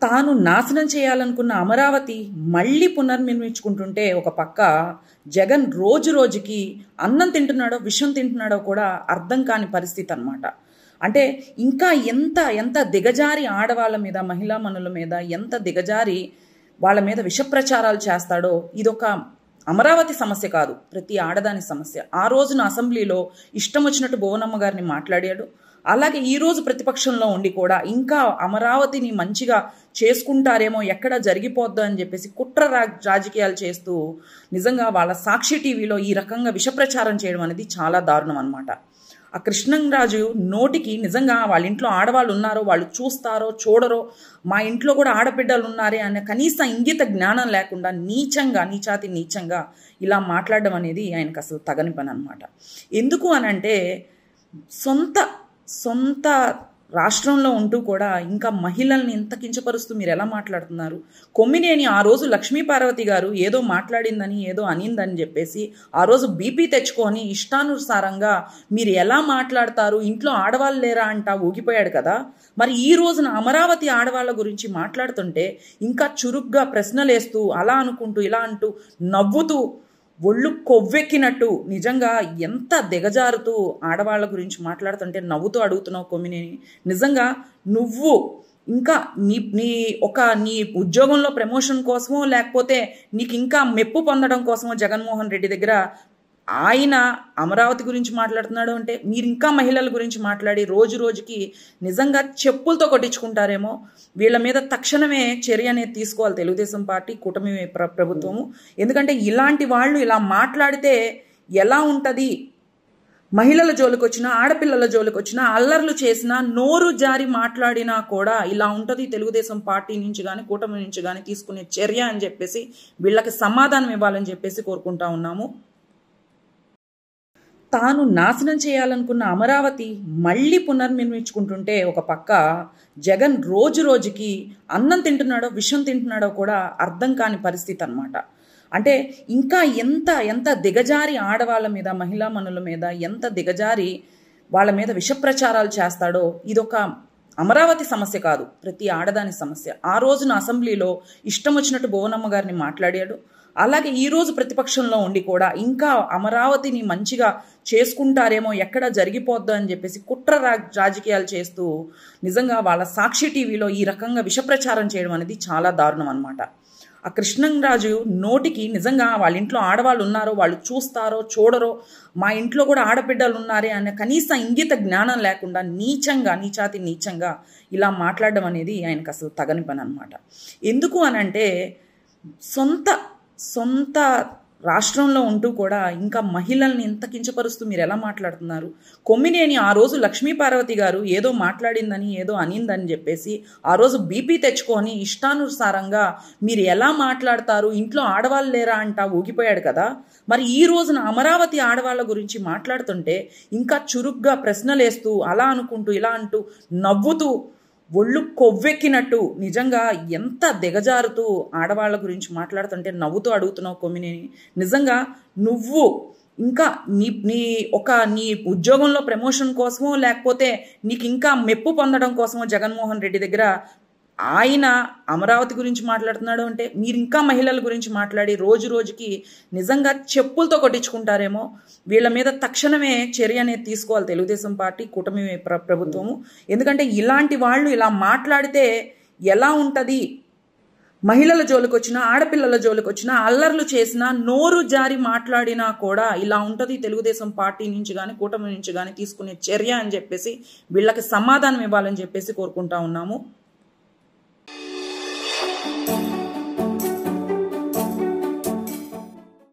తాను నాశనం చేయాలనుకున్న అమరావతి మళ్ళీ పునర్నిర్మించుకుంటుంటే ఒక పక్క జగన్ రోజు రోజుకి అన్నం తింటున్నాడో విషం తింటున్నాడో కూడా అర్థం కాని పరిస్థితి అన్నమాట. అంటే ఇంకా ఎంత ఎంత దిగజారి ఆడవాళ్ళ మీద, మహిళా మనుల మీద ఎంత దిగజారి వాళ్ళ మీద విష ప్రచారాలు చేస్తాడో. ఇదొక అమరావతి సమస్య కాదు, ప్రతి ఆడదాని సమస్య. ఆ రోజున అసెంబ్లీలో ఇష్టం వచ్చినట్టు భువనమ్మ గారిని మాట్లాడాడు. అలాగే ఈరోజు ప్రతిపక్షంలో ఉండి కూడా ఇంకా అమరావతిని మంచిగా చేసుకుంటారేమో, ఎక్కడ జరిగిపోద్దు అని చెప్పేసి కుట్ర రాజకీయాలు చేస్తూ నిజంగా వాళ్ళ సాక్షి టీవీలో ఈ రకంగా విషప్రచారం చేయడం అనేది చాలా దారుణం అనమాట. ఆ కృష్ణంరాజు నోటికి నిజంగా వాళ్ళ ఇంట్లో ఆడవాళ్ళు ఉన్నారో, వాళ్ళు చూస్తారో చూడరో, మా ఇంట్లో కూడా ఆడబిడ్డలు ఉన్నారే అనే కనీస ఇంగిత జ్ఞానం లేకుండా నీచాతి నీచంగా ఇలా మాట్లాడడం అనేది ఆయనకు అసలు తగని పని అనమాట. ఎందుకు అనంటే సొంత రాష్ట్రంలో ఉంటూ కూడా ఇంకా మహిళల్ని ఇంత కించపరుస్తూ మీరు ఎలా మాట్లాడుతున్నారు? కొమ్మినేని ఆ రోజు లక్ష్మీపార్వతి గారు ఏదో మాట్లాడిందని, ఏదో అనిందని చెప్పేసి ఆ రోజు బీపీ తెచ్చుకొని ఇష్టానుసారంగా మీరు ఎలా మాట్లాడతారు, ఇంట్లో ఆడవాళ్ళు లేరా అంటా ఊగిపోయాడు కదా. మరి ఈ రోజున అమరావతి ఆడవాళ్ళ గురించి మాట్లాడుతుంటే ఇంకా చురుగ్గా ప్రశ్నలేస్తూ అలా అనుకుంటూ ఇలా అంటూ నవ్వుతూ ఒళ్ళు కొవ్వెక్కినట్టు నిజంగా ఎంత దిగజారుతూ ఆడవాళ్ళ గురించి మాట్లాడుతుంటే నవ్వుతూ అడుగుతున్నావు కొమ్మినేని. నిజంగా నువ్వు ఇంకా నీ ఉద్యోగంలో ప్రమోషన్ కోసమో, లేకపోతే నీకు ఇంకా మెప్పు పొందడం కోసమో జగన్మోహన్ రెడ్డి దగ్గర ఆయన అమరావతి గురించి మాట్లాడుతున్నాడు అంటే, మీరు ఇంకా మహిళల గురించి మాట్లాడి రోజు రోజుకి నిజంగా చెప్పులతో కొట్టించుకుంటారేమో. వీళ్ళ మీద తక్షణమే చర్య అనేది తీసుకోవాలి తెలుగుదేశం పార్టీ, కూటమి ప్రభుత్వము. ఎందుకంటే ఇలాంటి వాళ్ళు ఇలా మాట్లాడితే ఎలా ఉంటుంది? మహిళల జోలికి వచ్చినా, ఆడపిల్లల జోలికి వచ్చినా, అల్లర్లు చేసినా, నోరు జారి మాట్లాడినా కూడా ఇలా ఉంటుంది తెలుగుదేశం పార్టీ నుంచి కానీ కూటమి నుంచి కానీ తీసుకునే చర్య అని చెప్పేసి వీళ్ళకి సమాధానం ఇవ్వాలని చెప్పేసి కోరుకుంటా ఉన్నాము. తాను నాశనం చేయాలనుకున్న అమరావతి మళ్ళీ పునర్నిర్మించుకుంటుంటే ఒక పక్క జగన్ రోజు రోజుకి అన్నం తింటున్నాడో విషం తింటున్నాడో కూడా అర్థం కాని పరిస్థితి అన్నమాట. అంటే ఇంకా ఎంత ఎంత దిగజారి ఆడవాళ్ళ మీద, మహిళా మనుల మీద ఎంత దిగజారి వాళ్ళ మీద విష ప్రచారాలు చేస్తాడో. ఇదొక అమరావతి సమస్య కాదు, ప్రతి ఆడదాని సమస్య. ఆ రోజున అసెంబ్లీలో ఇష్టం వచ్చినట్టు భువనమ్మ గారిని మాట్లాడాడు. అలాగే ఈరోజు ప్రతిపక్షంలో ఉండి కూడా ఇంకా అమరావతిని మంచిగా చేసుకుంటారేమో, ఎక్కడ జరిగిపోద్దు అని చెప్పేసి కుట్ర రాజకీయాలు చేస్తూ నిజంగా వాళ్ళ సాక్షి టీవీలో ఈ రకంగా విషప్రచారం చేయడం అనేది చాలా దారుణం అనమాట. ఆ కృష్ణంరాజు నోటికి నిజంగా వాళ్ళ ఇంట్లో ఆడవాళ్ళు ఉన్నారో, వాళ్ళు చూస్తారో చూడరో, మా ఇంట్లో కూడా ఆడబిడ్డలు ఉన్నారే అనే కనీస ఇంగిత జ్ఞానం లేకుండా నీచాతి నీచంగా ఇలా మాట్లాడడం అనేది ఆయనకు అసలు తగని పని అనమాట. ఎందుకు అనంటే సొంత రాష్ట్రంలో ఉంటూ కూడా ఇంకా మహిళల్ని ఇంత కించపరుస్తూ మీరు ఎలా మాట్లాడుతున్నారు? కొమ్మినేని ఆ రోజు లక్ష్మీపార్వతి గారు ఏదో మాట్లాడిందని, ఏదో అనిందని చెప్పేసి ఆ రోజు బీపీ తెచ్చుకొని ఇష్టానుసారంగా మీరు ఎలా మాట్లాడతారు, ఇంట్లో ఆడవాళ్ళు లేరా అంటా ఊగిపోయాడు కదా. మరి ఈ రోజున అమరావతి ఆడవాళ్ళ గురించి మాట్లాడుతుంటే ఇంకా చురుగ్గా ప్రశ్నలేస్తూ అలా అనుకుంటూ ఇలా అంటూ నవ్వుతూ ఒళ్ళు కొవ్వెక్కినట్టు నిజంగా ఎంత దిగజారుతూ ఆడవాళ్ళ గురించి మాట్లాడుతుంటే నవ్వుతూ అడుగుతున్నావు కొమ్మినేని. నిజంగా నువ్వు ఇంకా నీ ఉద్యోగంలో ప్రమోషన్ కోసమో, లేకపోతే నీకు ఇంకా మెప్పు పొందడం కోసమో జగన్మోహన్ రెడ్డి దగ్గర ఆయన అమరావతి గురించి మాట్లాడుతున్నాడు అంటే, మీరు ఇంకా మహిళల గురించి మాట్లాడి రోజు రోజుకి నిజంగా చెప్పులతో కొట్టించుకుంటారేమో. వీళ్ళ మీద తక్షణమే చర్య అనేది తీసుకోవాలి తెలుగుదేశం పార్టీ, కూటమి ప్రభుత్వము. ఎందుకంటే ఇలాంటి వాళ్ళు ఇలా మాట్లాడితే ఎలా ఉంటుంది? మహిళల జోలికి వచ్చినా, ఆడపిల్లల జోలికి వచ్చినా, అల్లర్లు చేసినా, నోరు జారి మాట్లాడినా కూడా ఇలా ఉంటుంది తెలుగుదేశం పార్టీ నుంచి కానీ కూటమి నుంచి కానీ తీసుకునే చర్య అని చెప్పేసి వీళ్ళకి సమాధానం ఇవ్వాలని చెప్పేసి కోరుకుంటా ఉన్నాము.